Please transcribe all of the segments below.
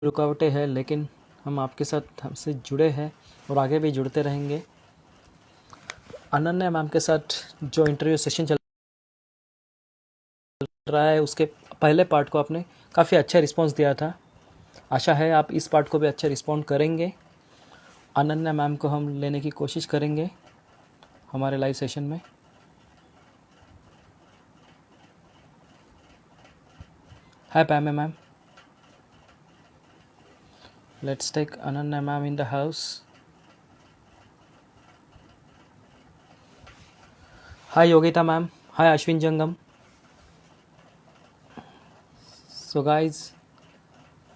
रुकावटें हैं, लेकिन हम आपके साथ हमसे जुड़े हैं और आगे भी जुड़ते रहेंगे। अनन्या मैम के साथ जो इंटरव्यू सेशन चल रहा है, उसके पहले पार्ट को आपने काफ़ी अच्छा रिस्पांस दिया था। आशा है आप इस पार्ट को भी अच्छा रिस्पॉन्ड करेंगे। अनन्या मैम को हम लेने की कोशिश करेंगे हमारे लाइव सेशन में। Hi Paime ma'am, let's take Ananya ma'am in the house. Hi Yogita ma'am, hi Ashwin Jangam. So guys,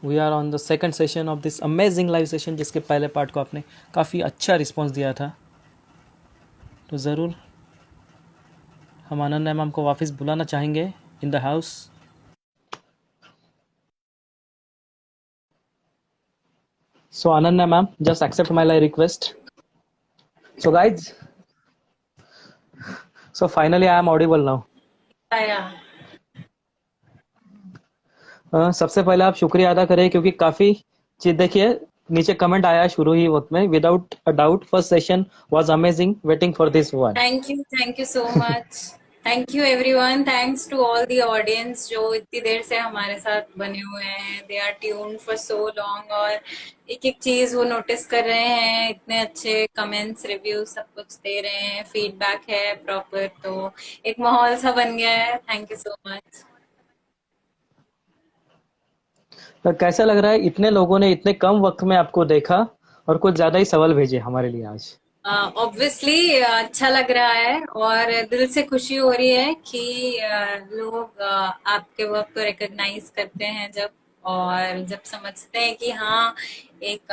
we are on the second session of this amazing live session, जिसके पहले पार्ट को आपने काफ़ी अच्छा रिस्पांस दिया था। तो ज़रूर हम अनन्या मैम को वापस बुलाना चाहेंगे in the house. So Ananya ma'am, just accept my live request. So guys, so finally I am audible now. आया। सबसे पहले आप शुक्रिया अदा करें, क्योंकि काफ़ी चीज देखिए नीचे कमेंट आया शुरू ही वक्त में, without a doubt first session was amazing, waiting for this one. Thank you so much. Thank you everyone. Thanks to all the audience जो इतनी देर से हमारे साथ बने हुए हैं। They are tuned for so long और एक एक चीज वो नोटिस कर रहे हैं। इतने अच्छे कमेंट्स, रिव्यूज सब कुछ दे रहे हैं, फीडबैक है प्रॉपर, तो एक माहौल सा बन गया है। Thank you so much. तो कैसा लग रहा है, इतने लोगों ने इतने कम वक्त में आपको देखा और कुछ ज्यादा ही सवाल भेजे हमारे लिए आज। ऑब्वियसली अच्छा लग रहा है और दिल से खुशी हो रही है कि लोग आपके वर्क को रिकॉग्नाइज करते हैं जब, और जब समझते हैं कि हाँ, एक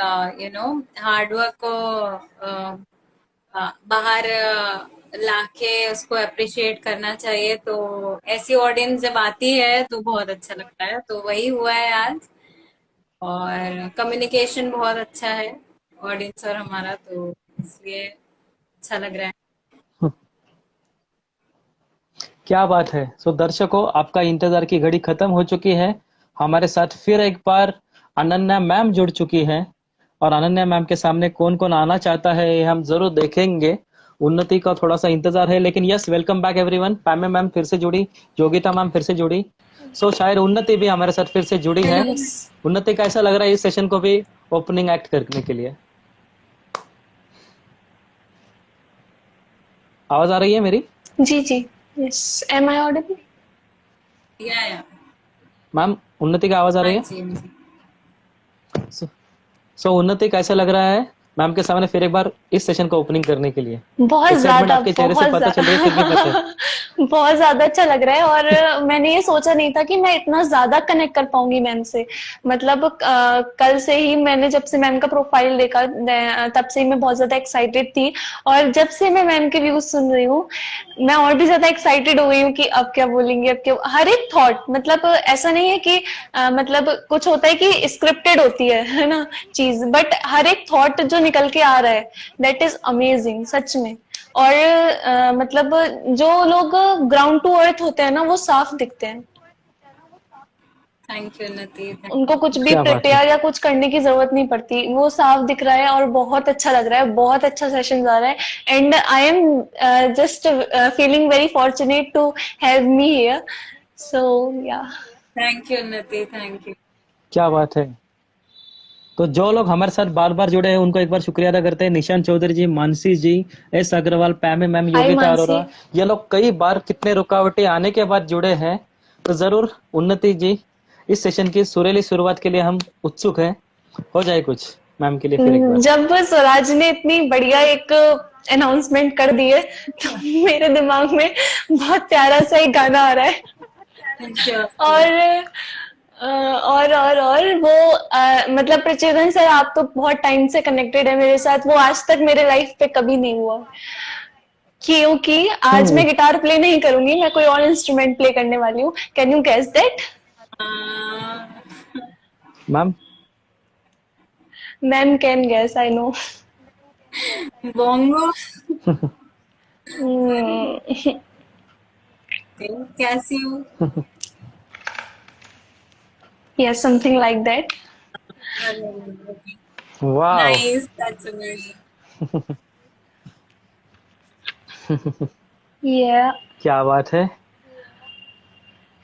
हार्ड वर्क को बाहर लाके उसको अप्रिशिएट करना चाहिए। तो ऐसी ऑडियंस जब आती है तो बहुत अच्छा लगता है। तो वही हुआ है आज, और कम्युनिकेशन बहुत अच्छा है ऑडियंस और हमारा, तो इसलिए अच्छा लग रहा है। क्या बात है। सो दर्शकों, आपका इंतजार की घड़ी खत्म हो चुकी है। हमारे साथ फिर एक बार अनन्या मैम जुड़ चुकी है, और अनन्या मैम के सामने कौन कौन आना चाहता है ये हम जरूर देखेंगे। उन्नति का थोड़ा सा इंतजार है, लेकिन yes, welcome back everyone. Paime ma'am फिर से जुड़ी, योगिता मैम फिर से जुड़ी। सो शायद उन्नति भी हमारे साथ फिर से जुड़ी है। हेलो। उन्नति, कैसा लग रहा है इस सेशन को भी ओपनिंग एक्ट करने के लिए? आवाज आ रही है मेरी? जी जी। Yes. Am I audible? Yeah ma'am, Unnati की आवाज आ हाँ रही है? जी, हाँ जी। सो उन्नति, कैसा लग रहा है मैम के सामने फिर एक बार इस सेशन को ओपनिंग करने के लिए? बहुत एक्साइटमेंट ज्यादा, आपके चेहरे से बहुत पता चल रही है, फिर भी पता है। ज्यादा। बहुत ज्यादा अच्छा लग रहा है। और मैंने ये सोचा नहीं था कि मैं इतना ज्यादा कनेक्ट कर पाऊंगी मैम से। मतलब कल से ही मैंने, जब से मैम का प्रोफाइल देखा, तब से ही मैं बहुत ज्यादा एक्साइटेड थी। और जब से मैं मैम के व्यूज सुन रही हूँ, मैं और भी ज्यादा एक्साइटेड हो गई हूँ कि अब क्या बोलेंगे, अब क्या। हर एक थॉट, मतलब ऐसा नहीं है कि मतलब कुछ होता है कि स्क्रिप्टेड होती है ना चीज, बट हर एक थॉट जो निकल के आ रहा है, दैट इज अमेजिंग सच में। और मतलब जो लोग ग्राउंड टू अर्थ होते हैं ना, वो साफ दिखते हैं। थैंक यू नती। उनको कुछ भी क्या बात है। प्रिपेयर या कुछ करने की जरूरत नहीं पड़ती, वो साफ दिख रहा है और बहुत अच्छा लग रहा है। बहुत अच्छा सेशन जा रहा है and I am just feeling very fortunate to have me here. So yeah. Thank you नती, थैंक यू। क्या बात है। तो जो लोग हमारे साथ बार बार जुड़े हैं, उनको एक बार शुक्रिया अदा करते हैं। निशांत चौधरी जी, मानसी जी, एस अग्रवाल, पैमे मैम, हाय योगिता मानसी। अरोरा, ये लोग कई बार कितने रुकावटें आने के बाद जुड़े हैं। तो जरूर उन्नति जी, इस सेशन की सुरीली शुरुआत के लिए हम उत्सुक हैं। हो जाए कुछ मैम के लिए फिर एक बार। जब स्वराज ने इतनी बढ़िया एक अनाउंसमेंट कर दी है, तो मेरे दिमाग में बहुत प्यारा सा एक गाना आ रहा है। Sure sure. और और वो मतलब प्रचोदन सर, आप तो बहुत टाइम से कनेक्टेड है मेरे साथ, वो आज तक मेरे लाइफ पे कभी नहीं हुआ। क्योंकि आज मैं गिटार प्ले नहीं करूंगी, मैं कोई और इंस्ट्रूमेंट प्ले करने वाली हूँ। Can you guess that? Ma'am, ma'am can guess, I know. बोंगो। कैसी हूँ? Yes, something like that. वाह, Nice, that's amazing. Yeah. क्या बात है।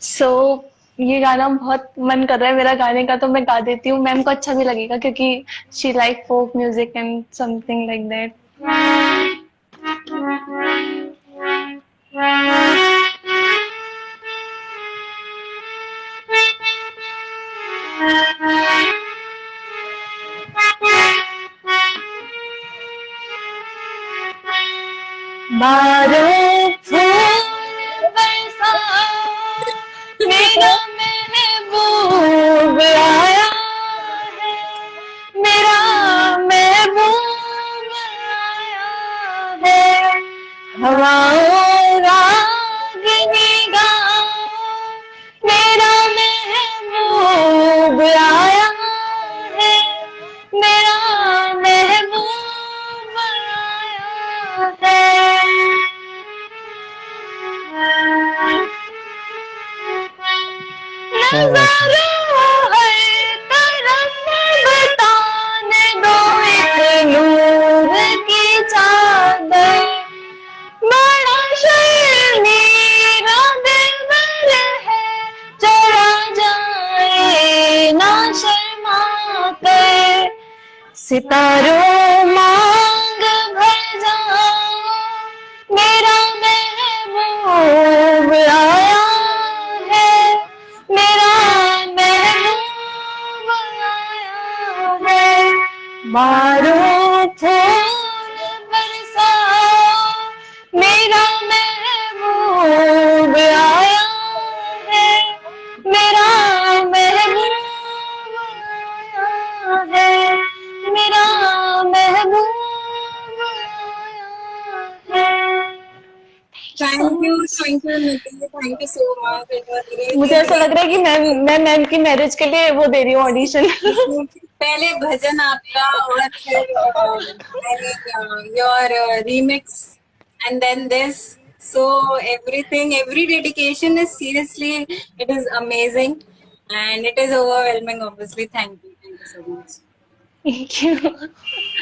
सो ये गाना बहुत मन कर रहा है मेरा गाने का, तो मैं गा देती हूँ। मैम को अच्छा भी लगेगा क्योंकि she like folk music and something like that. बारों फूल बरसाओ, मेरा महबूब आया है, मेरा महबूब आया है। हवाओं रागनी गाओ, मेरा महबूब आया है, मेरा महबूब आया है। क्या बात है। नजारों हर तरफ बताने दो एक नूर की चादर, बड़ा शर्मीला दिलबर है, चला जाए ना शर्मा कर। सितारों मांग भर जाओ, मेरा महबूब आया है, मेरा महबूब आया है। मारो फूल बरसाओ, मेरा महबूब आया है, मेरा महबूब आया है, मेरा महबूब आया है। Thank you, Niti. Thank you so much. It was मुझे really ऐसा लग रहा है कि मैं मैम की मैरिज के लिए वो दे रही हूँ ऑडिशन। great. पहले भजन आपका और फिर I mean, your remix and then this. So everything, every dedication is seriously, it is amazing and it is overwhelming. Obviously, thank you so much. Thank you.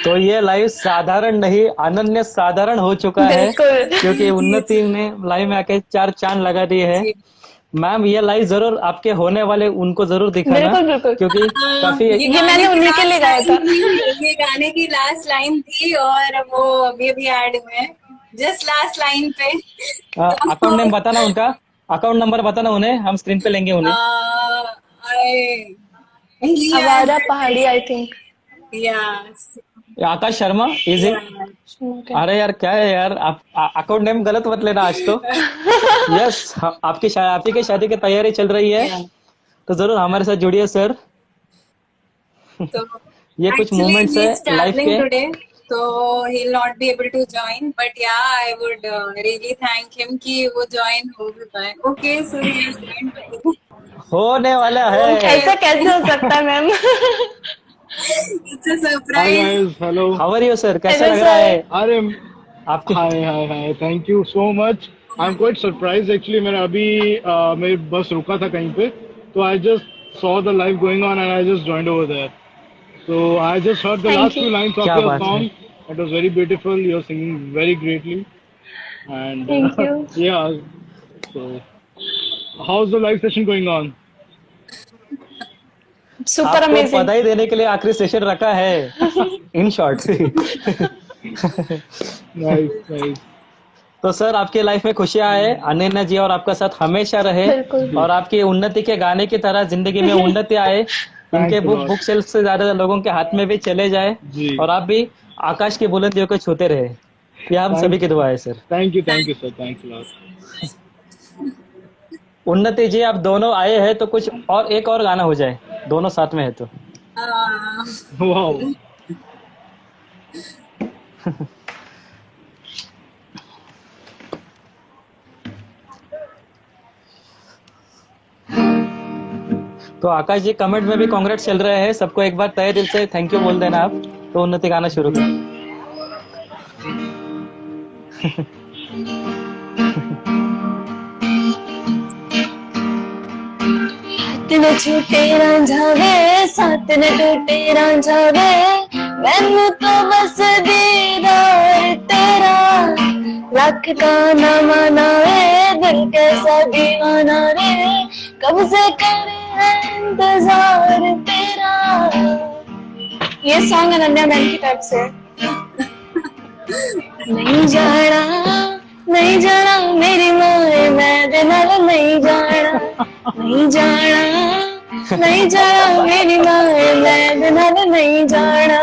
तो ये लाइव साधारण नहीं, अनन्य साधारण हो चुका है, बिल्कुल। क्योंकि जी, उन्नति ने लाइव में आके 4 चांद लगा दिए हैं। जी। मैम ये लाइव जरूर आपके होने वाले उनको जरूर दिखाना, बिल्कुल बिल्कुल। क्योंकि काफी ये गाने मैंने की उन्हीं के लिए last गाया था। line थी, ये गाने की लास्ट लाइन थी और वो अभी ऐड हुए हैं जस्ट लास्ट लाइन पे। अकाउंट नेम बताना उनका, अकाउंट नंबर बताना उन्हें, हम स्क्रीन पे लेंगे उन्हें। आवारा पहाड़ी I think. Akash Sharma is it? अरे यार क्या है यार, आप अकाउंट नेम गलत मत लेना आज तो। यस, आपकी के शादी की तैयारी चल रही है, तो जरूर हमारे साथ जुड़िए सर। ये कुछ मोमेंट्स है लाइफ के। Today so he'll not be able to join, but yeah, I would really thank him कि वो join हो भी पाए। Okay, so he has joined. होने वाला है। ऐसा कैसे हो सकता है ma'am? It's a Hi surprise. guys, hello. How are you sir, कैसा Hello, लग रहा है Arem, आपके? hi. Thank you so much. I'm quite surprised actually. मेरा अभी मेरी बस रुका था कहीं पे, तो I just saw the live going on and I just joined over there. So I just heard the Thank last you. few lines of क्या your बात है। song. It was very beautiful. You're singing very greatly, and Thank you. yeah. So how's the live session going on? Super आपको amazing. बधाई देने के लिए आखिरी session रखा है, इन शॉर्ट। Nice. तो सर आपके लाइफ में खुशियां आए, अनन्या जी और आपका साथ हमेशा रहे, बिल्कुल। और आपकी उन्नति के गाने की तरह जिंदगी में उन्नति आए, इनके a lot. बुक शेल्फ से ज्यादा लोगों के हाथ में भी चले जाए, जी। और आप भी आकाश की बुलंदियों को छूते रहे। ये हम सभी की दुआ है sir. Thank you sir. Thanks a lot. उन्नति जी आप दोनों आए हैं तो कुछ और एक और गाना हो जाए, दोनों साथ में है तो। Wow. तो आकाश जी कमेंट में भी कांग्रेट्स चल रहे हैं, सबको एक बार तहे दिल से थैंक यू बोल देना आप, तो उन्नति गाना शुरू कर। न छूटे रांझा वे, साथ न टूटे रांझा वे, मैनू तो बस दीदार तेरा, लाख का ना माना रे, दिल कैसा दीवाना रे, कब से करे है इंतजार तेरा। ये सॉन्ग अनन्या मैम की तरफ से। नहीं जाना, नहीं जाना मेरी माए मैं दे नाल नहीं जाना, नहीं जाना, नहीं जाना मेरी माए मैं दे नाल नहीं जाना।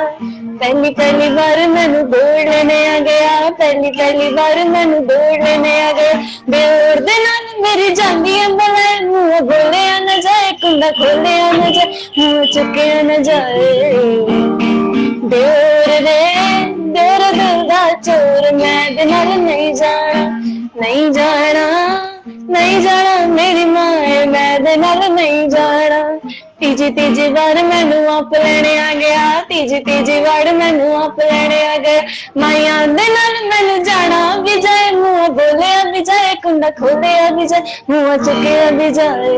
पहली पहली बार मैनू दौड़ लेने आ गया, पहली पहली बार मैनू दौड़ लेने आ गया, बेहोर दे नाल मेरी जानी है बनाए, मुंह बोलिया न जाए, कुंडा खोलिया न जाए, मुंह चुकिया न जाए। देर रे देर दिल दा चोर, मैं दे नाल नहीं जाना, नहीं जाना, नहीं जाना मेरी माए मैं दे नाल नहीं जाना। तीजी तीजी बार मैनू आप लेने आ गया, तीजी तीजी बार मैनू आप लेने आ गया, माइया दे नाल मैनू जाना भी जाए, मुंह बोलिया भी जाए, कुंडा खोलिया भी जाए, मुंह चुकिया भी जाए।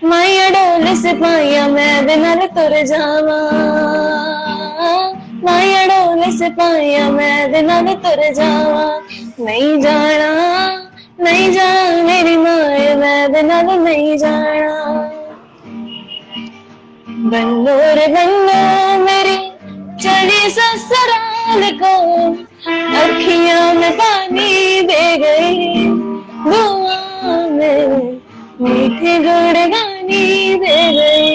माइया डोल सिपाहिया मैं दे नाल तुर जावा, माइया डोल सिपाहिया मैं दे नाल तुर जावा। नहीं जाना, नहीं जाना मेरी माए मैं दे नाल नहीं जाना। बन्नो रे बन्नो मेरी चली ससुराल को, अखियां में पानी दे गई, दुआ में मीठे गुड़गानी दे गई।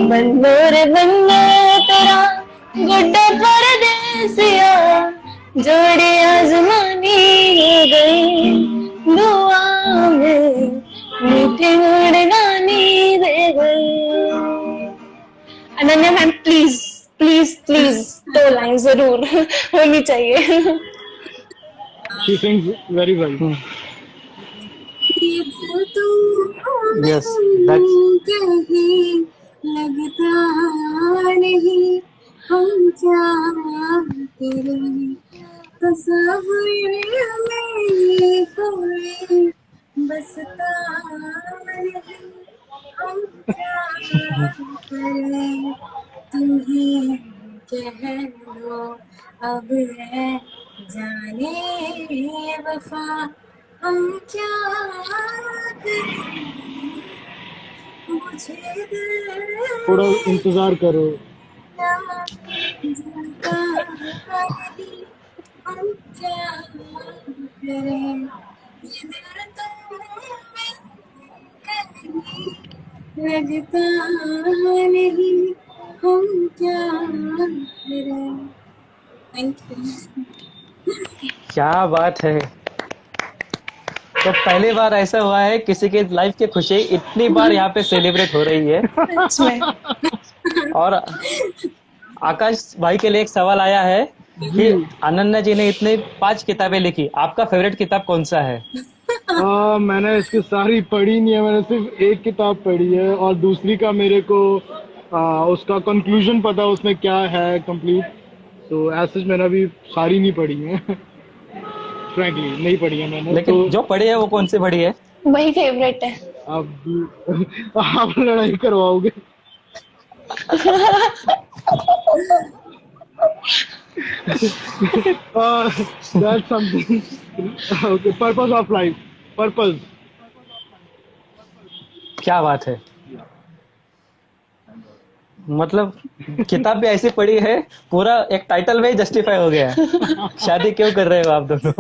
बन्नो रे बन्नो तेरा गुड्डा परदेसिया, जोड़ी आजमानी हो गई, दुआ में मीठे गुड़गानी दे गई। Ananya ma'am please please please 2 line जरूर होनी चाहिए। She sings very well. Yes, that's कहीं लगता नहीं, हम क्या करें, तस्वीर में कोई बसता नहीं, हम क्या करें, तुम्हें कह दो अब है जाने वफा, हम क्या करें, मुझे दिल थोड़ा इंतजार करो। जाता नहीं, हम क्या करें, ये दिल तुम्हें कहीं लगता नहीं, हम क्या करें। Thank you. क्या बात है। तो पहली बार ऐसा हुआ है किसी के लाइफ की खुशी इतनी बार यहाँ पे सेलिब्रेट हो रही है। सच में। और आकाश भाई के लिए एक सवाल आया है कि अनन्या जी ने इतने 5 किताबें लिखी, आपका फेवरेट किताब कौन सा है? मैंने इसकी सारी पढ़ी नहीं है, मैंने सिर्फ एक किताब पढ़ी है, और दूसरी का मेरे को उसका कंक्लूजन पता है उसमें क्या है कंप्लीट। तो ऐसे मैंने अभी सारी नहीं पढ़ी है। फ्रैंकली नहीं पढ़ी है मैंने। लेकिन तो जो पढ़ी है वो कौन सी पढ़ी है? वही फेवरेट है। आप लड़ाई करवाओगे। That's something. Okay, purpose of life. Purpose. क्या बात है। मतलब किताब भी ऐसी पढ़ी है, पूरा एक टाइटल में ही जस्टिफाई हो गया। शादी क्यों कर रहे हो आप दोनों?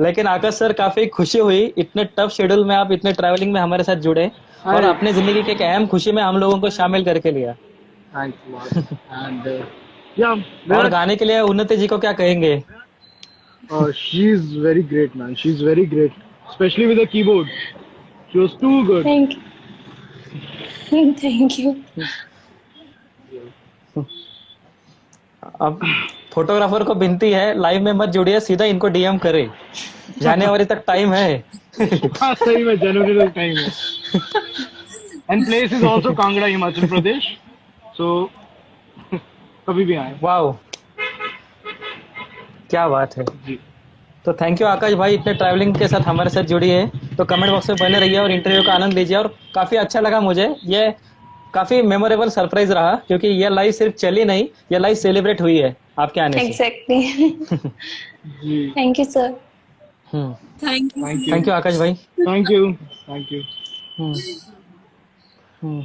लेकिन आकाश सर काफी खुशी हुई, इतने टफ शेड्यूल में आप इतने ट्रैवलिंग में हमारे साथ जुड़े और अपने जिंदगी की एक अहम खुशी में हम लोगों को शामिल करके लिया। और गाने के लिए उन्नति जी को क्या कहेंगे? She is very great, man. She is very great, especially with the keyboard. She was too good. Thank you. Thank you. अब फोटोग्राफर को विनती है, लाइव में मत जुड़िए, सीधा इनको डीएम करे। जनवरी तक टाइम है। हाँ सही में जनवरी तक टाइम है। And place is also Kangra, Himachal Pradesh. So कभी भी आए। वाओ। क्या बात है। जी तो थैंक यू आकाश भाई, इतने ट्रैवलिंग के साथ हमारे साथ जुड़ी है। तो कमेंट बॉक्स में बने रहिए और इंटरव्यू का आनंद लीजिए। और काफी अच्छा लगा मुझे ये, काफी मेमोरेबल सरप्राइज रहा, क्योंकि ये लाइव सिर्फ चली नहीं, ये लाइव सेलिब्रेट हुई है आपके आने से। एग्जैक्टली। जी thank you sir. Hmm. Thank you thank so you thank you Akash भाई। Thank you thank you. Hmm. Hmm.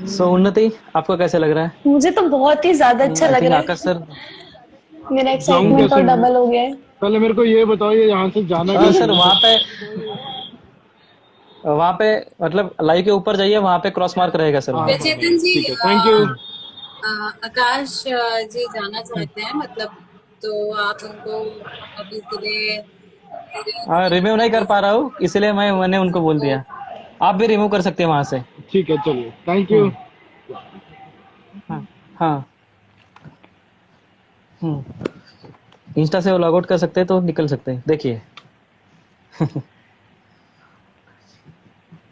So Unnati, आपको कैसे लग रहा है? मुझे तो बहुत ही ज्यादा अच्छा आई लग थिंक रहा आकाश है। सर। मेरा जाऊं एक्साइटमेंट कैसे और मैं? डबल हो गया है। पहले मेरे को ये बताओ, ये यहाँ से जाना कैसे सर है? वहां पे मतलब लाइव के ऊपर जाइए, वहां पे क्रॉस मार्क रहेगा सर हाँ वहां मच। पे। हाँ हाँ चेतन जी, ठीक है, थैंक यू। आकाश जी जाना चाहते हैं, मतलब तो आप उनको अभी के लिए हाँ, रिमूव नहीं कर पा रहा हूँ, इसलिए मैंने उनको बोल ओ, दिया। आप भी रिमूव कर सकते हैं वहां से। ठीक है, चलिए, थैंक यू। हम्म। हाँ। हाँ। इंस्टा से वो लॉग आउट कर सकते हैं तो निकल सकते हैं, देखिए।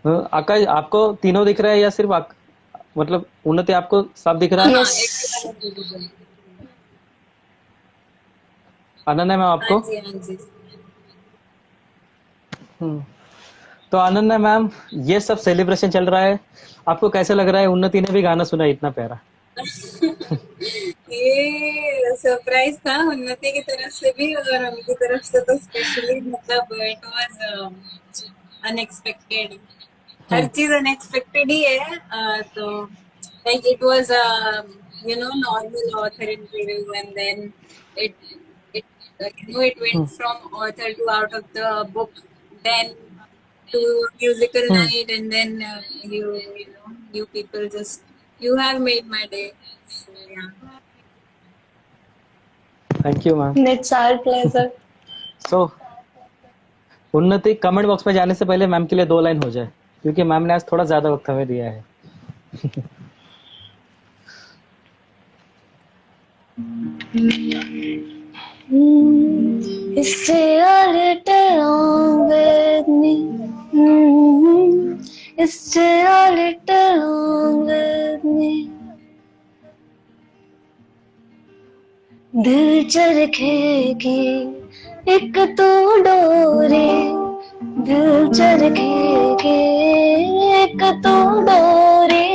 आकाश, आपको तीनों दिख रहा है या सिर्फ मतलब उन्नति आपको सब दिख रहा हाँ है? हाँ, yes. everyone is visible। Ananya ma'am हाँ आपको? जी, हाँ जी। हम्म। तो अनन्या मैम, ये सब सेलिब्रेशन चल रहा है, आपको कैसे लग रहा है? उन्नति ने भी गाना सुना है इतना प्यारा। ये सरप्राइज था उन्नति की तरफ से भी और उनकी तरफ से तो स्पेशली, मतलब इट वाज अनएक्सपेक्टेड। हर हम्म। चीज अनएक्सपेक्टेड ही है। तो like it was normal author interview and then it it it hmm. Went from author to out of the book, then to musical hmm. night, and then you people just, you have made my day. So yeah. Thank you ma'am. It's our pleasure. So Unnati, comment box में जाने से पहले ma'am के लिए 2 line हो जाए, क्योंकि ma'am ने आज थोड़ा ज्यादा वक्त हमें दिया है। Stay a little on with me. Stay a little on with me. दिल चरखे की एक तो डोरी, दिल चरखे की एक तो डोरी,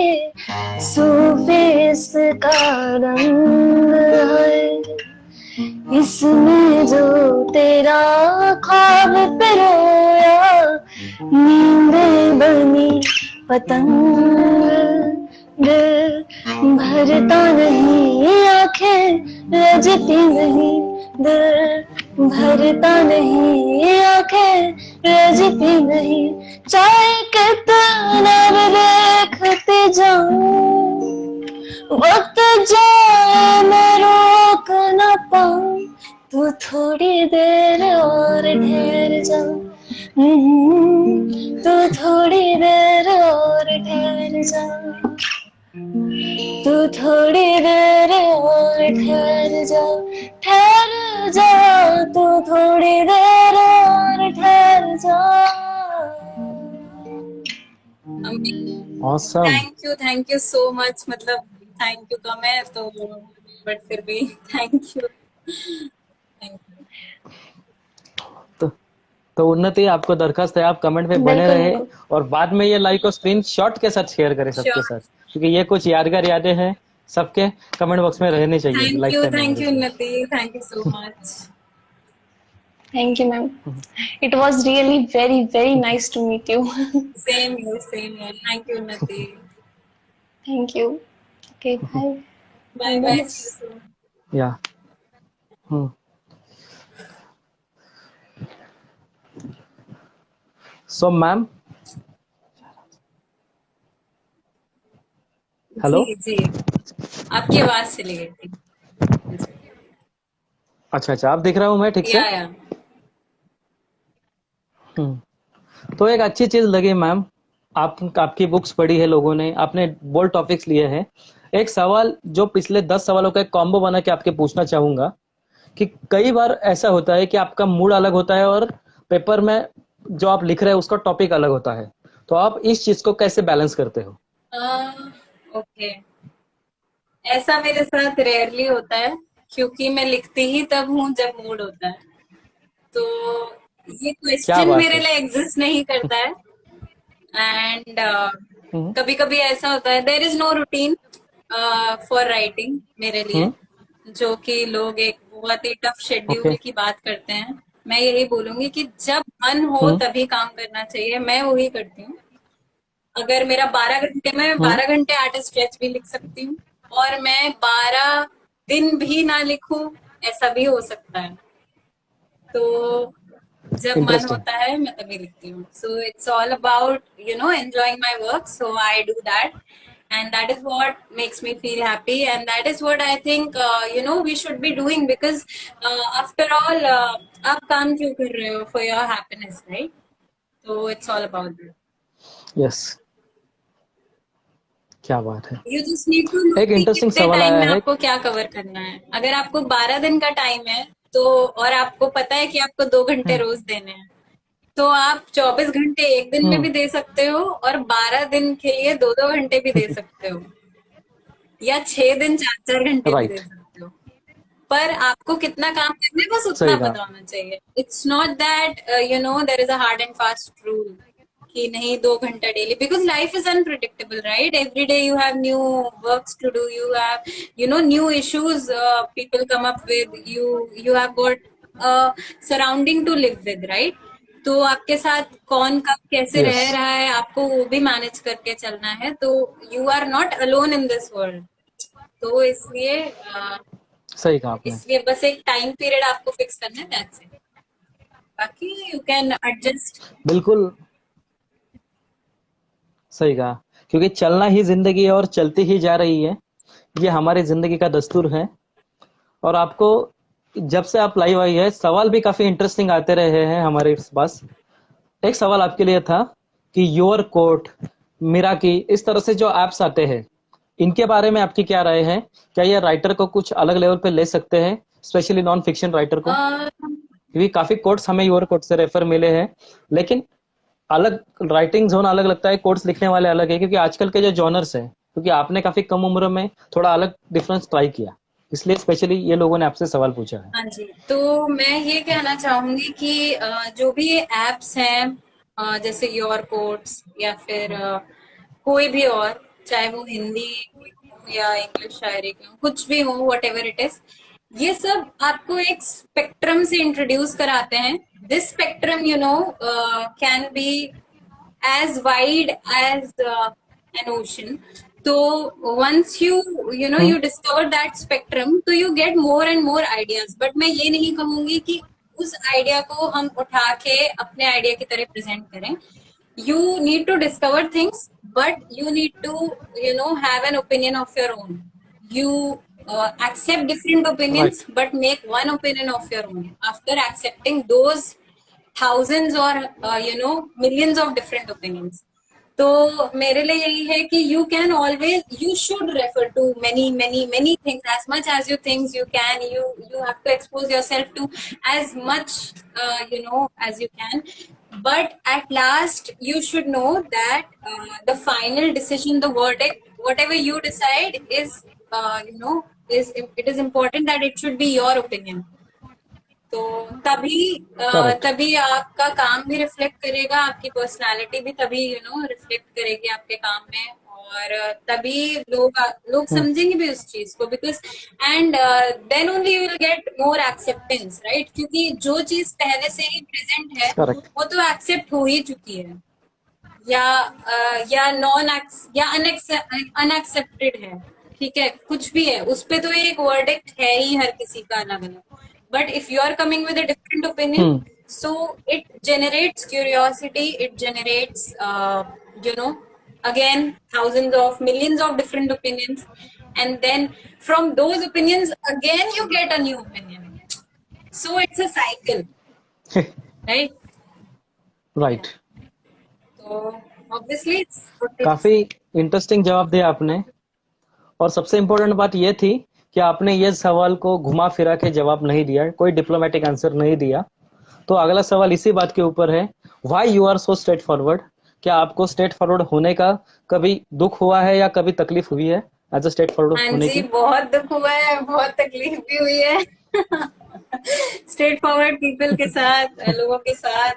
सूफे इसका रंग है, इसमें जो तेरा ख्वाब पिरोया, नींदें बनी पतंग, दिल भरता नहीं, आंखें रजती नहीं, दिल भरता नहीं, आंखें रजती नहीं, चाहे कितना भी देखती जाऊं, वक्त जाए मैं रोक न पाऊं, तू थोड़ी देर और ठहर जा, तू थोड़ी देर और ठहर जा, तू थोड़ी देर और ठहर जा, ठहर जा, तू थोड़ी देर और ठहर जा। Awesome. Thank you so much, मतलब थैंक यू कम है तो, बट फिर भी थैंक यू। तो, तो उन्नति, आपको दरखास्त है, आप कमेंट में बने बिल्कुल रहे बिल्कुल। और बाद में ये लाइव को स्क्रीन शॉट के साथ शेयर करें सबके श्योर। साथ, क्योंकि ये कुछ यादगार यादें हैं, सबके कमेंट बॉक्स में रहनी चाहिए life time thank you memories में। उन्नति, thank you so much. Thank you, ma'am. It was really very, very nice to meet you. Same है, thank you Unnati. Thank you. Okay, bye. Bye God bye, bless. See you soon. Yeah. Hmm. So ma'am, hello. जी जी, आपकी आवाज चली गई थी। अच्छा अच्छा, आप दिख रहा हूँ मैं ठीक से? या तो एक अच्छी चीज लगी मैम, आपकी बुक्स पढ़ी है लोगों ने, आपने बोल्ड टॉपिक्स लिए हैं। एक सवाल जो पिछले 10 सवालों का एक कॉम्बो बना के आपके पूछना चाहूंगा, कि कई बार ऐसा होता है कि आपका मूड अलग होता है और पेपर में जो आप लिख रहे हैं उसका टॉपिक अलग होता है, तो आप इस चीज को कैसे बैलेंस करते हो? ओके, ऐसा मेरे साथ रेयरली होता है, क्योंकि मैं लिखती ही तब हूँ जब मूड होता है। तो ये क्या क्वेश्चन बात मेरे है। लिए एग्जिस्ट नहीं करता है। एंड हम्म कभी कभी ऐसा होता है, there is no routine for writing मेरे लिए, हम्म जो कि लोग एक बहुत ही टफ ओके। शेड्यूल की बात करते हैं। मैं यही बोलूंगी कि जब मन हो हम्म तभी काम करना चाहिए, मैं वही करती हूँ। अगर मेरा 12 घंटे में, मैं हम्म 12 घंटे आर्ट स्केच भी लिख सकती हूँ, और मैं 12 दिन भी ना लिखूं, ऐसा भी हो सकता है। तो जब मन इंटरेस्टिंग। होता है मैं तभी लिखती हूँ। So it's all about enjoying my work, so I do that, and that is what makes me feel happy, and that is what I think we should be doing, because after all, आप काम क्यों कर रहे हो? For your happiness, right? So it's all about that. Yes, क्या बात है। You just need to know एक कि इंटरेस्टिंग कितने सवाल टाइम आया में है। आपको क्या कवर करना है। अगर आपको 12 दिन का टाइम है, तो और आपको पता है कि आपको 2 घंटे हम्म रोज देने हैं, तो आप 24 घंटे एक दिन में हम्म भी दे सकते हो, और 12 दिन के लिए 2-2 घंटे भी दे सकते हो, या 6 दिन 4-4 घंटे भी दे राइट, सकते हो। पर आपको कितना काम करना है, बस उतना सही कहा। पता होना चाहिए। It's not that there is a hard and fast rule कि नहीं 2 घंटा daily, because life is unpredictable, right? Every day you have new works to do, you have new issues people come up with, you have got surrounding to live with, right? तो आपके साथ कौन कब कैसे yes, रह रहा है, आपको वो भी मैनेज करके चलना है। तो you are not alone in this world. तो सही कहा आपने। इसलिए बस एक टाइम पीरियड आपको फिक्स करना है, दैट्स इट। बाकी यू कैन एडजस्ट। बिल्कुल सही कहा, क्योंकि चलना ही जिंदगी है और चलती ही जा रही है। ये हमारी जिंदगी का दस्तूर है। और आपको, जब से आप लाइव आई है, सवाल भी काफी इंटरेस्टिंग आते रहे हैं हमारे पास। एक सवाल आपके लिए था कि योर कोट, मिराकी, इस तरह से जो एप्स आते हैं, इनके बारे में आपकी क्या राय है? क्या ये राइटर को कुछ अलग लेवल पे ले सकते हैं, स्पेशली नॉन फिक्शन राइटर को? क्योंकि काफी कोट्स हमें योर कोट से रेफर मिले हैं, लेकिन अलग राइटिंग जोन अलग लगता है, कोट्स लिखने वाले अलग है, क्योंकि आजकल के जो जॉनर्स है, क्योंकि आपने काफी कम उम्र में थोड़ा अलग डिफरेंस ट्राई किया, इसलिए स्पेशली ये लोगों ने आपसे सवाल पूछा है। हाँ जी, तो मैं ये कहना चाहूंगी कि जो भी ये एप्स हैं, जैसे योर कोट्स या फिर कोई भी और, चाहे वो हिंदी हो या इंग्लिश शायरी के हो, कुछ भी हो, वट एवर इट इज, ये सब आपको एक स्पेक्ट्रम से इंट्रोड्यूस कराते हैं। This spectrum can be as wide as an ocean. So once you discover that spectrum, तो you get more and more ideas. But मैं ये नहीं कहूंगी कि उस आइडिया को हम उठा के अपने आइडिया की तरह प्रेजेंट करें। You need to discover things, but you need to have an opinion of your own. You accept different right. opinions, but make one opinion of your own after accepting those thousands or millions of different opinions. तो मेरे लिए यही है कि you should refer to many things, as much as you think you can. You have to expose yourself to as much as you can, but at last you should know that the final decision, the verdict, whatever you decide is it is important that it should be your opinion. तो तभी correct. तभी आपका काम भी reflect करेगा, आपकी personality भी तभी रिफ्लेक्ट करेगी आपके काम में, और तभी लोग समझेंगे भी उस चीज को, because and then only you will get more acceptance, right? क्योंकि जो चीज पहले से ही प्रेजेंट है, करेक्ट। वो तो एक्सेप्ट हो ही चुकी है, या नॉन या अनएक्सेप्टेड है, ठीक है, कुछ भी है, उस पे तो एक वर्डिक्ट है ही हर किसी का अलग अलग। But if you are coming with a different opinion, so it generates curiosity, it generates again thousands of millions of different opinions, and then from those opinions again you get a new opinion, so it's a cycle, right? Right. So obviously काफी interesting जवाब दिया आपने। और सबसे important बात ये थी कि आपने ये सवाल को घुमा फिरा के जवाब नहीं दिया, कोई डिप्लोमेटिक आंसर नहीं दिया। तो अगला सवाल इसी बात के ऊपर है, why you are so straight forward? क्या आपको स्ट्रेट फॉरवर्ड होने का कभी दुख हुआ है या कभी तकलीफ हुई है? एज अ स्ट्रेट फॉरवर्ड हाँ होने जी, की? बहुत दुख हुआ है, बहुत तकलीफ भी हुई है। स्ट्रेट फॉरवर्ड पीपल के साथ, लोगों के साथ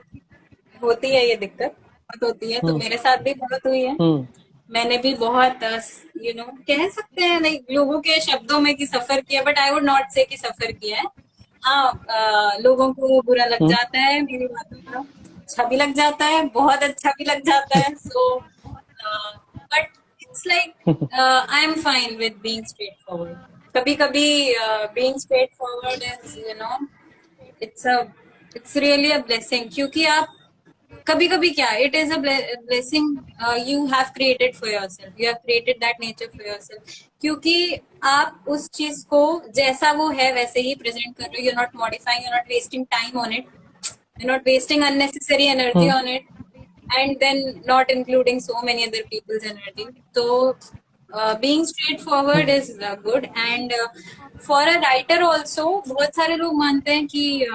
होती है ये दिक्कत, बहुत होती है। तो हम्म। मेरे साथ भी बहुत हुई है। हम्म। मैंने भी बहुत कह सकते हैं लाइक लोगों के शब्दों में कि सफर किया, बट आई वुड नॉट से कि सफर किया है। हाँ, लोगों को बुरा लग हम्म। जाता है मेरी बातों का, अच्छा भी लग जाता है, बहुत अच्छा भी लग जाता है। So but it's like I am fine with being straight forward. कभी कभी being straight forward is it's a it's really a blessing, क्योंकि आप कभी कभी क्या, it is a blessing you have created for yourself, you have created that nature for yourself, क्योंकि आप उस चीज को जैसा वो है वैसे ही प्रेजेंट कर रहे हो। You not modifying, you not wasting time on it, you not wasting unnecessary energy hmm. On it, and then not including so many other people's energy. So being straightforward hmm. is good, and for a writer also, बहुत सारे लोग मानते हैं कि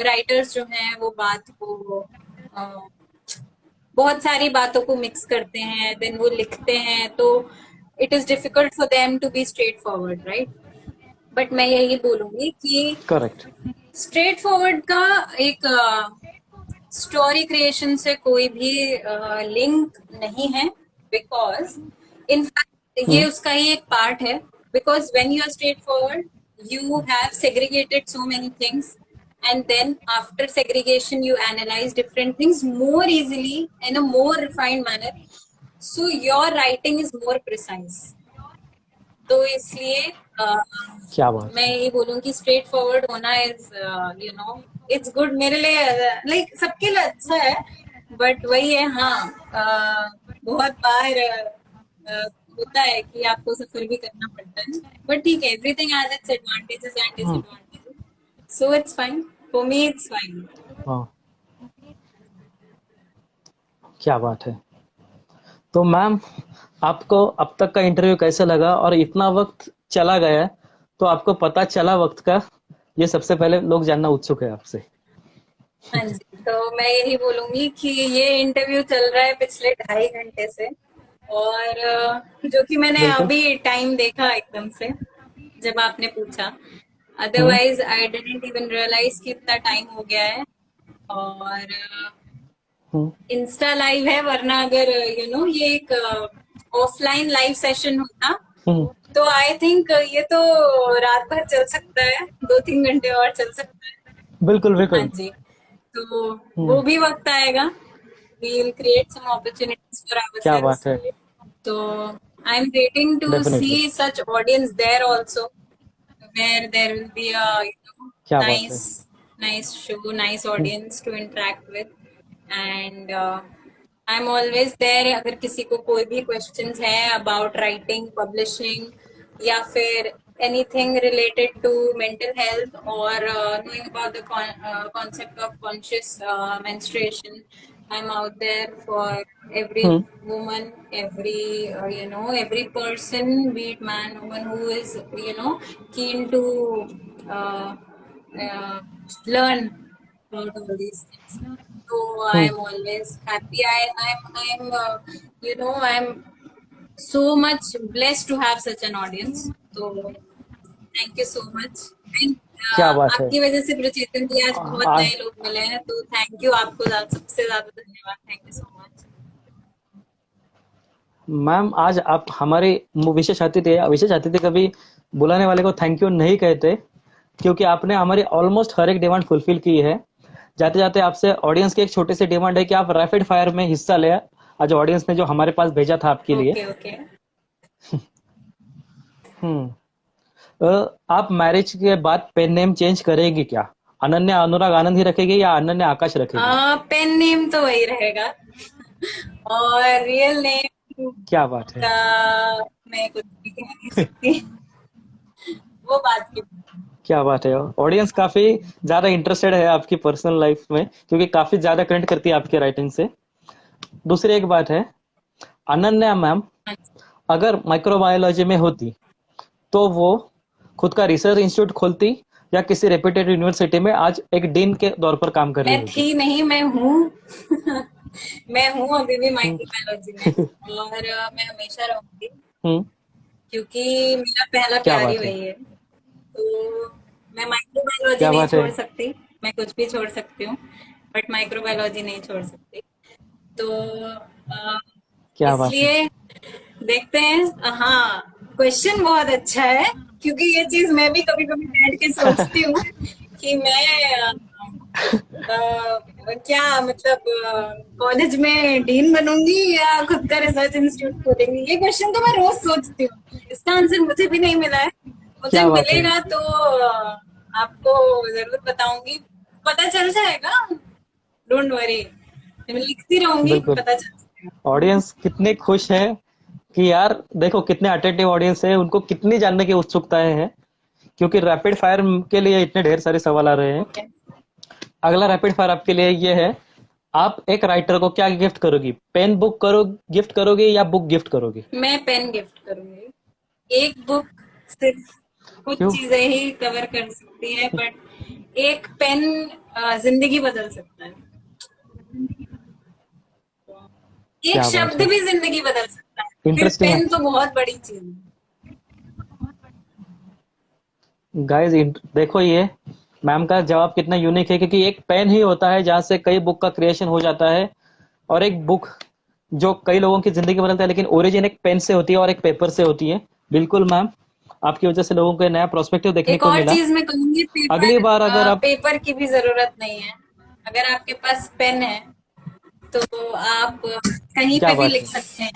writers जो हैं वो बात को बहुत सारी बातों को मिक्स करते हैं, देन वो लिखते हैं, तो it is difficult for them to be straight forward, right? But मैं यही बोलूंगी कि करेक्ट। स्ट्रेट फॉरवर्ड का एक स्टोरी क्रिएशन से कोई भी लिंक नहीं है, बिकॉज इनफैक्ट ये हम्म। उसका ही एक पार्ट है। Because when you are straight forward, you have segregated so many things, and then after segregation you analyze different things more easily in a more refined manner, so your writing is more precise. तो इसलिए क्या बात मैं है। यही बोलूँ कि straight forward होना इज इट्स गुड मेरे लिए, लाइक सबके लिए अच्छा है। बट वही है, हाँ, बहुत बार होता है कि आपको सफर भी करना पड़ता है, बट ठीक है, everything has its advantages and hmm. Disadvantages, so it's fine, for me it's fine. हाँ, क्या बात है। तो मैम, आपको अब तक का इंटरव्यू कैसा लगा, और इतना वक्त चला गया है तो आपको पता चला वक्त का? ये सबसे पहले लोग जानना उत्सुक है आपसे। हाँ जी, तो मैं यही बोलूंगी कि ये इंटरव्यू चल रहा है पिछले 2.5 घंटे से, और जो कि मैंने बिल्कुल। अभी टाइम देखा एकदम से जब आपने पूछा, hmm. Otherwise I didn't even realise कि इतना टाइम हो गया है। और हम्म। इंस्टा लाइव है, वरना अगर ये एक ऑफलाइन लाइव सेशन होता हम्म। तो आई थिंक ये तो रात भर चल सकता है, 2-3 घंटे और चल सकता है। बिल्कुल हाँ बिल्कुल। जी, तो वो हम्म। भी वक्त आएगा, we will create some opportunities for क्या ourselves. बात है। So I'm waiting to definitely. see such audience there also, where there will be a क्या बात है। nice nice show, nice hmm. audience to interact with, and I'm always there अगर किसी को कोई भी questions है about writing, publishing, या फिर anything related to mental health, or knowing about the concept of conscious menstruation. I'm out there for every hmm. woman, every every person, be it man, woman, who is keen to uh, uh, learn about all these things. So hmm. I'm always happy. I'm so much blessed to have such an audience. So thank you so much. And क्या बात है। आपकी वजह से प्रचेतन जी आज बहुत आज नए लोग मिले हैं, तो थैंक यू आपको, सबसे ज्यादा धन्यवाद, thank you so much. Ma'am, आज आप हमारे विशेष अतिथि कभी बुलाने वाले को थैंक यू नहीं कहते, क्योंकि आपने हमारी ऑलमोस्ट हर एक डिमांड फुलफिल की है। जाते जाते आपसे ऑडियंस की एक छोटी सी डिमांड है कि आप रैपिड फायर में हिस्सा ले। आज ऑडियंस ने जो हमारे पास भेजा था आपके लिए। Okay okay. हम्म। आप मैरिज के बाद पेन नेम चेंज करेगी क्या? अनन्या अनुराग आनंद ही रखेगी या अनन्या आकाश रखेगी? पेन नेम तो वही रहेगा, और रियल नेम क्या बात है। का मैं कुछ भी कह नहीं सकती, वो बात की। क्या बात है। ऑडियंस काफी ज्यादा इंटरेस्टेड है आपकी पर्सनल लाइफ में, क्योंकि काफी ज्यादा कनेक्ट करती है आपकी राइटिंग से। दूसरी एक बात है, अनन्या मैम अगर माइक्रोबायोलॉजी में होती तो वो खुद का रिसर्च इंस्टीट्यूट खोलती या किसी रेप्यूटेड यूनिवर्सिटी में आज एक डीन के तौर पर काम कर रही मैं होती? थी नहीं, मैं हूँ। मैं हूँ अभी भी हम्म। माइक्रोबायोलॉजी में, और मैं हमेशा रहूंगी। हम्म। क्योंकि मेरा पहला क्या प्यार ही बात है, वही है। तो मैं माइक्रोबायोलॉजी क्या नहीं बात है, छोड़ सकती। मैं कुछ भी छोड़ सकती हूँ, बट माइक्रोबायोलॉजी नहीं छोड़ सकती। तो क्या बात है। इसलिए देखते हैं। हाँ, क्वेश्चन बहुत अच्छा है, क्योंकि ये चीज मैं भी कभी कभी बैठ के सोचती हूँ कि मैं क्या मतलब कॉलेज में डीन बनूंगी या खुद का रिसर्च इंस्टीट्यूट खोलेंगी। ये क्वेश्चन तो मैं रोज सोचती हूँ। इसका आंसर मुझे भी नहीं मिला है। मुझे क्या बात है, मिलेगा तो आपको जरूर बताऊंगी। पता चल जाएगा, डोंट वरी। मैं लिखती रहूंगी, बिल्कुल। पता चल जाएगा। ऑडियंस कितने खुश है कि यार देखो कितने अटेंटिव ऑडियंस है, उनको कितनी जानने की उत्सुकताएं हैं, क्योंकि रैपिड फायर के लिए इतने ढेर सारे सवाल आ रहे हैं। ओके। अगला रैपिड फायर आपके लिए ये है, आप एक राइटर को क्या गिफ्ट करोगी? पेन बुक करो गिफ्ट करोगे या बुक गिफ्ट करोगे? मैं पेन गिफ्ट करूंगी। एक बुक सिर्फ कुछ क्यों? चीजें ही कवर कर सकती है, बट एक पेन जिंदगी बदल सकता है। एक क्या बात शब्द है, भी जिंदगी बदल सकता है, फिर इंटरेस्टिंग है। पेन तो बहुत बड़ी चीज है। गाइस देखो ये मैम का जवाब कितना यूनिक है, क्योंकि एक पेन ही होता है जहां से कई बुक का क्रिएशन हो जाता है, और एक बुक जो कई लोगों की जिंदगी बदलता है, लेकिन ओरिजिन एक पेन से होती है और एक पेपर से होती है। बिल्कुल मैम, आपकी वजह से लोगों को एक नया प्रोस्पेक्टिव देखने एक को और मिला। चीज मैं कहूंगी, अगली पेपर बार अगर आप पेपर की भी जरूरत नहीं है। अगर आपके पास पेन है तो आप कहीं क्या पे भी बात लिख है, सकते हैं।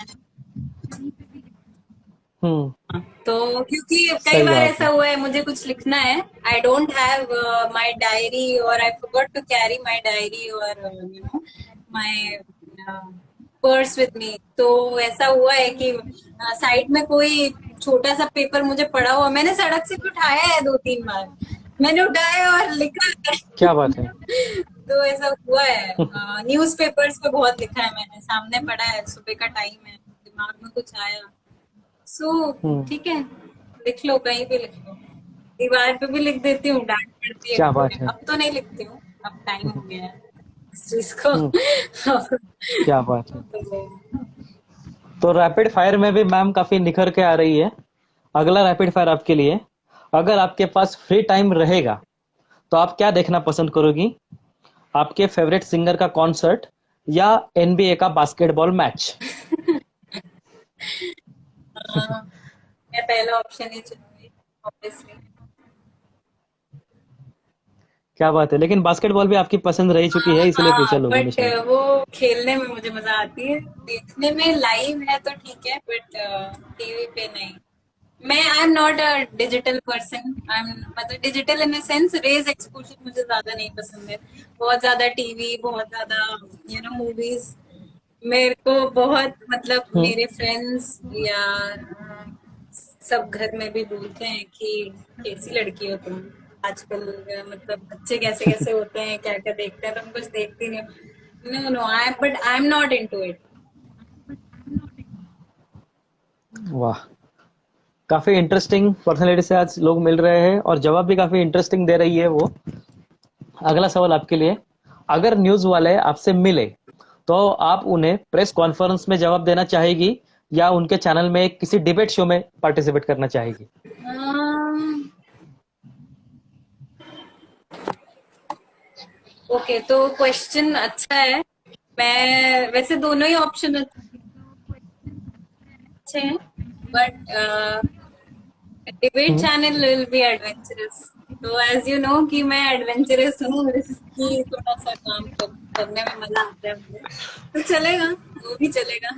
हम्म, तो क्योंकि कई सही बार बात ऐसा है, हुआ है, मुझे कुछ लिखना है, I don't have my diary, और I forgot to carry my diary और माय पर्स विद मी। तो ऐसा हुआ है कि साइड में कोई छोटा सा पेपर मुझे पड़ा हुआ, मैंने सड़क से भी उठाया है 2-3 बार। मैंने उठाया और लिखा है। क्या बात है। तो ऐसा हुआ है। न्यूज़पेपर्स पे बहुत लिखा है मैंने, सामने पड़ा है, सुबह का टाइम है, दिमाग में कुछ आया, सो हम्म, ठीक है, लिख लो, कहीं भी लिख लो। दीवार पे भी लिख देती हूँ, डांट पड़ती है क्या घर बात में। है, अब तो नहीं लिखती हूँ, अब टाइम हो गया है इस चीज को। हम्म, क्या बात है। तो तो रैपिड फायर में भी मैम काफी निखर के आ रही है। अगला रैपिड फायर आपके लिए, अगर आपके पास फ्री टाइम रहेगा तो आप क्या देखना पसंद करोगी? आपके फेवरेट सिंगर का कॉन्सर्ट या एनबीए का बास्केटबॉल मैच? मैं पहला ऑप्शन ही चुनूंगी, ऑब्वियसली। क्या बात है, लेकिन बास्केटबॉल भी आपकी पसंद रही चुकी है, इसलिए पूछा हाँ, लोगों ने बट शायद। वो खेलने में मुझे मजा आती है, देखने में लाइव है तो ठीक है, बट टीवी पे नहीं। मैं I am not a digital person. I am मतलब digital in sense raise exposure मुझे ज्यादा नहीं पसंद है। बहुत ज्यादा टीवी, बहुत ज्यादा मूवीज। मेरे को बहुत मतलब हम्म, मेरे फ्रेंड्स या सब घर में भी बोलते हैं कि कैसी लड़की हो तुम आजकल। मतलब बच्चे कैसे कैसे होते हैं, क्या क्या देखते हैं, तुम कुछ देखती नहीं हो। No no, I am not into it. वाह, काफी इंटरेस्टिंग पर्सनैलिटी से आज लोग मिल रहे हैं, और जवाब भी काफी इंटरेस्टिंग दे रही है वो। अगला सवाल आपके लिए, अगर न्यूज वाले आपसे मिले तो आप उन्हें प्रेस कॉन्फ्रेंस में जवाब देना चाहेगी या उनके चैनल में किसी डिबेट शो में पार्टिसिपेट करना चाहेगी? ओके, तो क्वेश्चन अच्छा है। मैं वैसे दोनों ही ऑप्शन अच्छे हैं, but debate hmm, channel will be adventurous. तो एज यू नो कि मैं एडवेंचरस हूँ, रिस्की थोड़ा सा काम करने में मजा आता है मुझे, तो चलेगा, वो भी चलेगा।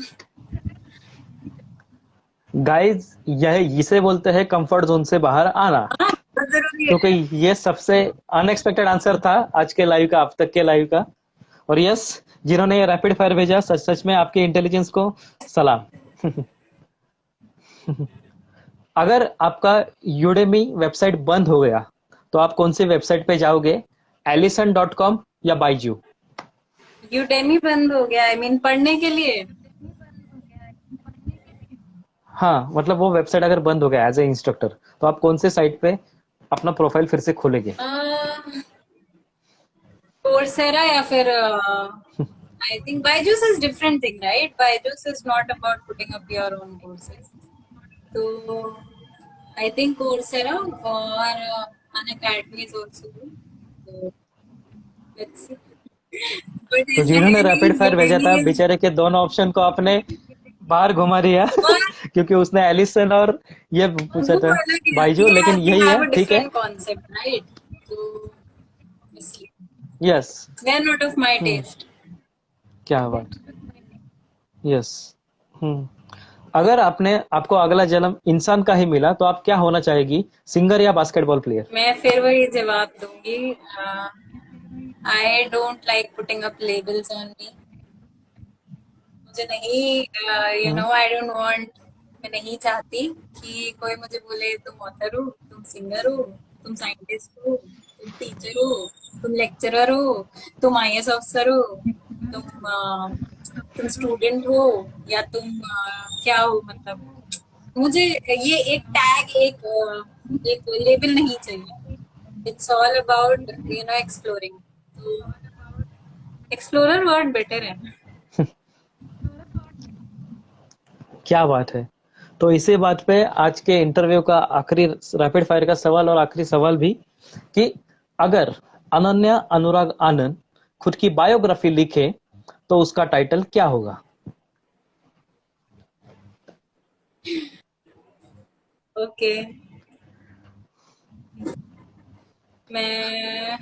गाइज यह इसे बोलते हैं कंफर्ट जोन से बाहर आना, हाँ, बहुत जरूरी क्योंकि है। ये सबसे अनएक्सपेक्टेड आंसर था आज के लाइव का, अब तक के लाइव का। और यस, जिन्होंने ये रैपिड फायर भेजा, सच सच में आपके इंटेलिजेंस को सलाम। अगर आपका यूडेमी वेबसाइट बंद हो गया तो आप कौन सी वेबसाइट पे जाओगे? एलिसन.com या बाइजू? यूडेमी बंद हो गया, आई मीन पढ़ने के लिए। हाँ, मतलब वो वेबसाइट अगर बंद हो गया एज ए इंस्ट्रक्टर, तो आप कौन से साइट पे अपना प्रोफाइल फिर से खोलेंगे? कोर्सेरा या फिर I think Byju's is different thing, right? Byju's is not about putting up your own courses. तो आई थिंक कोर्सेरा और Unacademy is also good, let's see. But तो ऐसा जिन्होंने है रैपिड नहीं, फायर भेजा था जेमिनीज बेचारे के दोनों ऑप्शन को आपने बाहर घुमा दिया और क्योंकि उसने एलिसन और ये पूछा वो था अलग है, बाइजू, लेकिन दे यही हैव है, अ ठीक है। डिफरेंट कॉन्सेप्ट राइट, तो इसलिए yes. They are not of my hmm. Taste. क्या बात। यस। हम्म। अगर आपको अगला जन्म इंसान का ही मिला तो आप क्या होना चाहेगी, सिंगर या बास्केटबॉल प्लेयर? मैं फिर वही जवाब दूंगी, I don't like putting up labels on me. मुझे नहीं, you hmm. No, I don't want, मैं नहीं चाहती कि कोई मुझे बोले तुम ऑथर हो, तुम सिंगर हो, तुम साइंटिस्ट हो, तुम टीचर हो, तुम लेक्चरर हो, तुम आईएएस ऑफिसर हो, तुम स्टूडेंट हो, या तुम क्या हो, मतलब मुझे ये एक टैग, एक लेबल नहीं चाहिए। It's all about you know exploring, तो एक्सप्लोरर वर्ड बेटर है। क्या बात है। तो इसी बात पे आज के इंटरव्यू का आखिरी रैपिड फायर का सवाल और आखिरी सवाल भी, कि अगर अनन्या अनुराग आनंद खुद की बायोग्राफी लिखे तो उसका टाइटल क्या होगा? ओके, मैं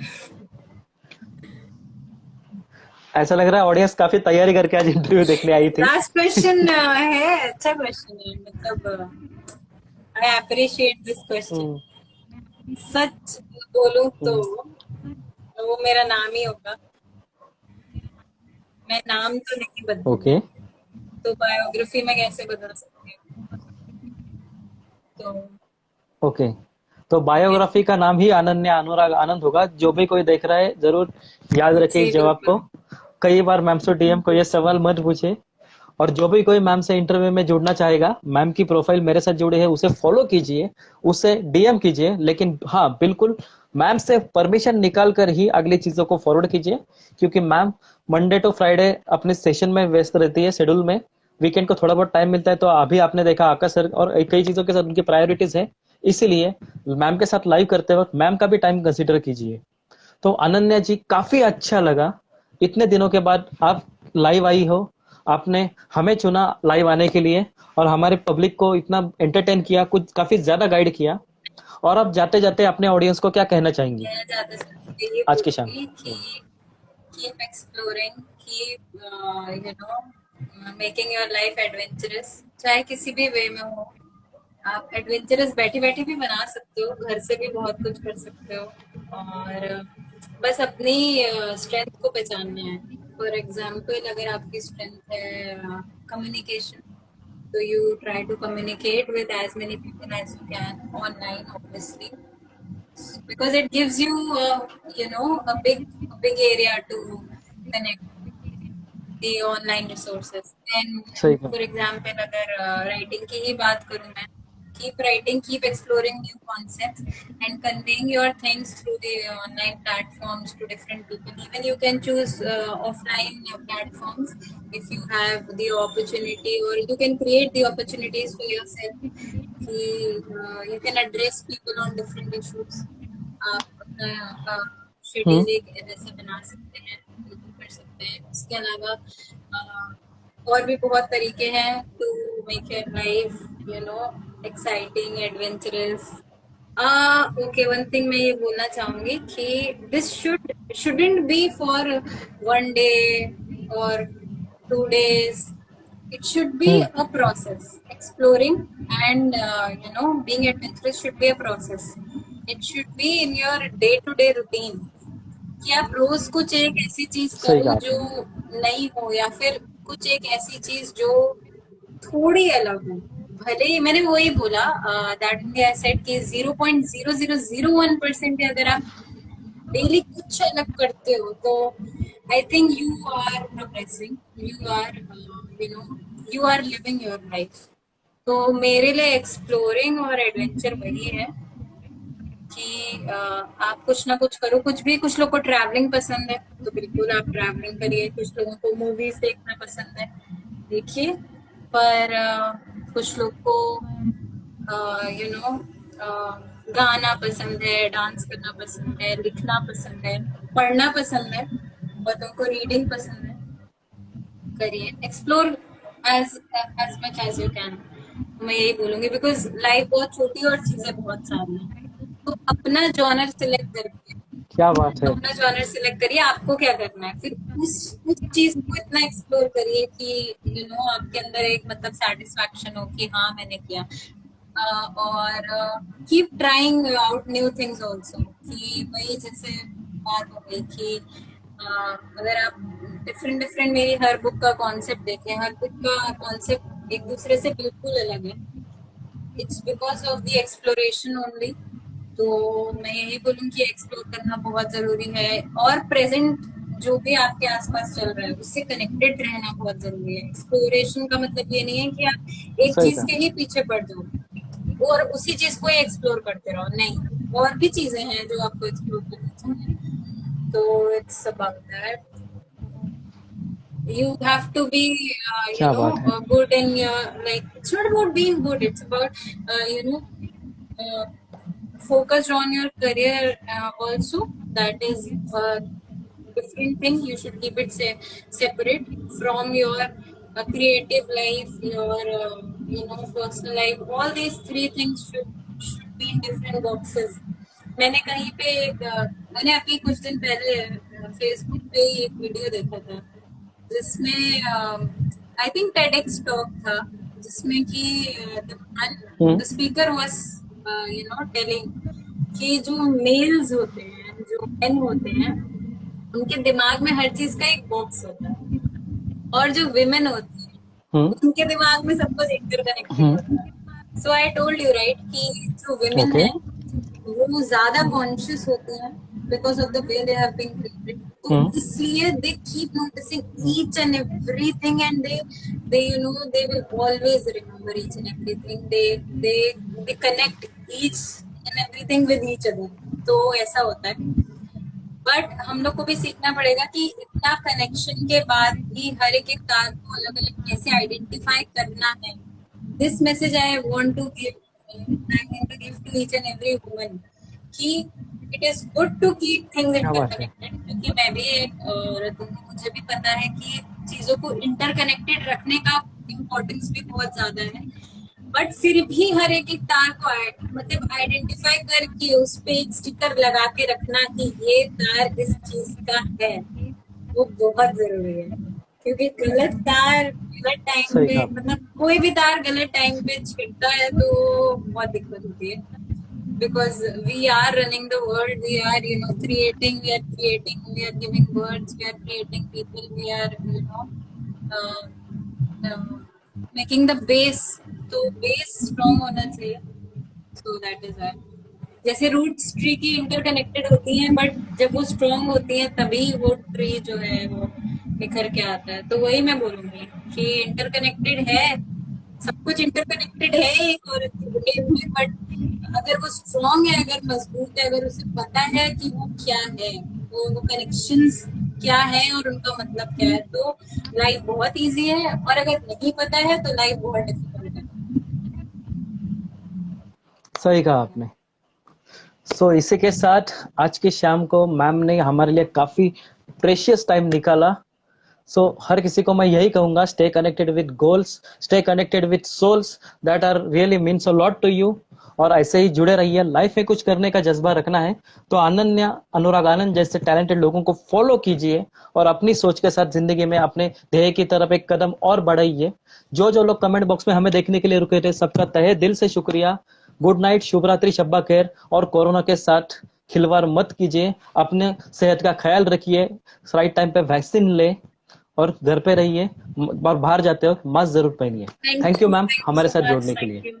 ऐसा लग रहा है ऑडियंस काफी तैयारी करके आज इंटरव्यू देखने आई थी। लास्ट क्वेश्चन है, अच्छा क्वेश्चन है, मतलब आई अप्रिशिएट दिस क्वेश्चन। हम्म। सच बोलूं तो हम्म। वो मेरा नाम ही होगा। मैं नाम तो नहीं ओके। बदलूंगी, तो बायोग्राफी में कैसे बदल सकती हूँ, तो ओके। तो बायोग्राफी का नाम ही अनन्या अनुराग आनंद होगा। जो भी कोई देख रहा है जरूर याद रखे जी इस जवाब बिल्कुल। को। कई बार मैम से डीएम को ये सवाल मत पूछे। और जो भी कोई मैम से इंटरव्यू में जुड़ना चाहेगा, मैम की प्रोफाइल मेरे साथ जुड़ी है, उसे फॉलो कीजिए, उसे डीएम कीजिए, लेकिन हाँ बिल्कुल मैम से परमिशन निकाल कर ही अगली चीजों को फॉरवर्ड कीजिए, क्योंकि मैम मंडे टू फ्राइडे अपने सेशन में व्यस्त रहती है, शेड्यूल में। वीकेंड को थोड़ा बहुत टाइम मिलता है, तो अभी आपने देखा आकाश सर और कई चीजों के साथ उनकी प्रायोरिटीज है, इसीलिए मैम के साथ लाइव करते वक्त मैम का भी टाइम कंसिडर कीजिए। तो अनन्या जी, काफी अच्छा लगा इतने दिनों के बाद आप लाइव आई हो। आपने हमें चुना लाइव आने के लिए और हमारे पब्लिक को इतना एंटरटेन किया, कुछ काफी ज्यादा गाइड किया। और अब जाते जाते अपने ऑडियंस को क्या कहना चाहेंगी मैं ज्यादा से ज्यादा ये आज की शाम? बोलूंगी कि keep exploring, keep you know making your life adventurous, चाहे किसी भी वे में हो। आप एडवेंचरस बैठे बैठे भी बना सकते हो, घर से भी बहुत कुछ कर सकते हो, और बस अपनी स्ट्रेंथ को पहचानना है। फॉर एग्जाम्पल, अगर आपकी स्ट्रेंथ है कम्युनिकेशन, तो you try to communicate with as many people as you can online, obviously, because it gives you you know a big area to connect the online resources. Then सही कहा। for example, अगर writing की ही बात करूँ मैं, keep writing, keep exploring new concepts and conveying your things through the online platforms to different people. Even you can choose offline platforms if you have the opportunity, or you can create the opportunities for yourself कि you can address people on different issues. आप अपना हम्म। Schedule एक ऐसा बना सकते हैं, बिल्कुल कर सकते हैं। इसके अलावा और भी बहुत तरीके हैं to make your life you know exciting, adventurous. Okay, one thing मैं ये बोलना चाहूंगी कि this shouldn't be for one day or 2 days. It should be hmm. a process. Exploring and being adventurous should be a process. It should be in your day-to-day routine. कि आप रोज कुछ एक ऐसी चीज सही करो कहा जो आपने। नई हो, या फिर कुछ एक ऐसी चीज जो थोड़ी अलग हो। भले ही मैंने वही बोला, दैट आई सेड कि 0.0001% अगर आप डेली कुछ अलग करते हो, तो I think you are progressing, you are living your life. तो मेरे लिए एक्सप्लोरिंग और एडवेंचर वही है कि आप कुछ ना कुछ करो, कुछ भी। कुछ लोग को ट्रैवलिंग पसंद है, तो बिल्कुल आप ट्रैवलिंग करिए। कुछ लोगों को मूवीज देखना पसंद है, देखिए। पर कुछ लोग को यू नो गाना पसंद है, डांस करना पसंद है, लिखना पसंद है, पढ़ना पसंद है, बहुतों को रीडिंग पसंद है, करिए, explore as as much as you can. मैं यही बोलूंगी, बिकॉज लाइफ बहुत छोटी और चीजें बहुत सारी हैं, तो अपना जॉनर सिलेक्ट करके, क्या बात है। अपना जॉनर सिलेक्ट करिए, आपको क्या करना है, फिर उस चीज को इतना एक्सप्लोर करिए कि यू नो आपके अंदर एक मतलब सेटिस्फैक्शन हो कि हाँ मैंने किया। और keep trying out new things also, कि वही जैसे बात हो गई कि अगर आप डिफरेंट डिफरेंट, मेरी हर बुक का कॉन्सेप्ट देखें, हर बुक का कॉन्सेप्ट एक दूसरे से बिल्कुल अलग है। It's because of the exploration only. तो मैं यही बोलूँ कि एक्सप्लोर करना बहुत जरूरी है, और प्रेजेंट जो भी आपके आसपास चल रहा है उससे कनेक्टेड रहना बहुत जरूरी है। एक्सप्लोरेशन का मतलब ये नहीं है कि आप एक सही चीज कहा। के ही पीछे पड़ जाओ और उसी चीज को एक्सप्लोर करते रहो, नहीं, और भी चीजें हैं जो आपको एक्सप्लोर करनी चाहिए। तो it's about that, you have to be क्या बात है। good in your, like, it's not about being good, it's about uh, focused on your career also. That is a different thing. You should keep it separate from your creative life, your personal life. All these three things should be in different boxes. मैंने कहीं पे मैंने अभी कुछ दिन पहले Facebook पे एक वीडियो देखा था, जिसमें आई थिंक टेडेक्स टॉक था, जिसमें कि द स्पीकर वाज टेलिंग कि जो मेल्स होते हैं, जो मेन होते हैं, उनके दिमाग में हर चीज का एक बॉक्स होता है, और जो विमेन होती है उनके दिमाग में सब कुछ इंटरकनेक्टेड होता है। सो आई टोल्ड यू राइट कि जो विमेन ओके। है वो ज्यादा कॉन्शियस होती हैं because of the way they have been created. तो इसलिए they keep noticing each and everything, and they they will always remember each and everything, they connect each and everything with each other. तो ऐसा होता है, but हम लोग को भी सीखना पड़ेगा कि इतना कनेक्शन के बाद भी हर एक तार को अलग अलग कैसे आइडेंटिफाई करना है। This message I want to give, to each and every woman कि it is good to keep things क्या बात है। interconnected, क्योंकि मैं भी एक औरत हूँ, मुझे भी पता है कि चीजों को इंटरकनेक्टेड रखने का इम्पोर्टेंस भी बहुत ज्यादा है, बट फिर भी हर एक तार को मतलब आइडेंटिफाई करके उस पे एक स्टिकर लगा के रखना कि ये तार इस चीज का है, वो बहुत जरूरी है। क्योंकि गलत तार गलत टाइम पे, मतलब कोई भी तार गलत टाइम पे छिड़ता है तो बहुत दिक्कत होती है। Because we are running the world, we are creating, we are giving words, we are creating people, we are making the base, तो base strong होना चाहिए। So that is why, जैसे रूट्स ट्री की इंटरकनेक्टेड होती हैं, but जब वो strong होती हैं तभी वो ट्री जो है वो निखर के आता है। तो वही मैं बोलूंगी कि इंटरकनेक्टेड है, सब कुछ इंटरकनेक्टेड है एक औरत की ब्रेन में, बट अगर वो स्ट्रॉन्ग है, अगर मजबूत है, अगर उसे पता है कि वो क्या है, वो कनेक्शंस क्या है और उनका मतलब क्या है, तो लाइफ बहुत इजी है। और अगर नहीं पता है तो लाइफ बहुत डिफिकल्ट है। सही कहा आपने। सो इसी के साथ आज की शाम को मैम ने हमारे लिए काफी प्रेशियस टाइम निकाला। सो हर किसी को मैं यही कहूंगा, stay connected with goals, stay connected with souls that are really means a lot to you, और ऐसे ही जुड़े रहिए। लाइफ में कुछ करने का जज्बा रखना है तो अनन्या, अनुराग आनंद जैसे टैलेंटेड लोगों को फॉलो कीजिए और अपनी सोच के साथ जिंदगी में अपने ध्येय की तरफ एक कदम और बढ़ाइए। जो जो लोग कमेंट बॉक्स में हमें देखने के लिए रुके थे, सबका तहे दिल से शुक्रिया। गुड नाइट, शुभ रात्रि, शब्बा खैर। और कोरोना के साथ खिलवाड़ मत कीजिए, अपने सेहत का ख्याल रखिए, राइट टाइम पे वैक्सीन ले और घर पे रहिए, और बाहर जाते हो मास्क जरूर पहनिए। थैंक यू मैम हमारे साथ जुड़ने के लिए।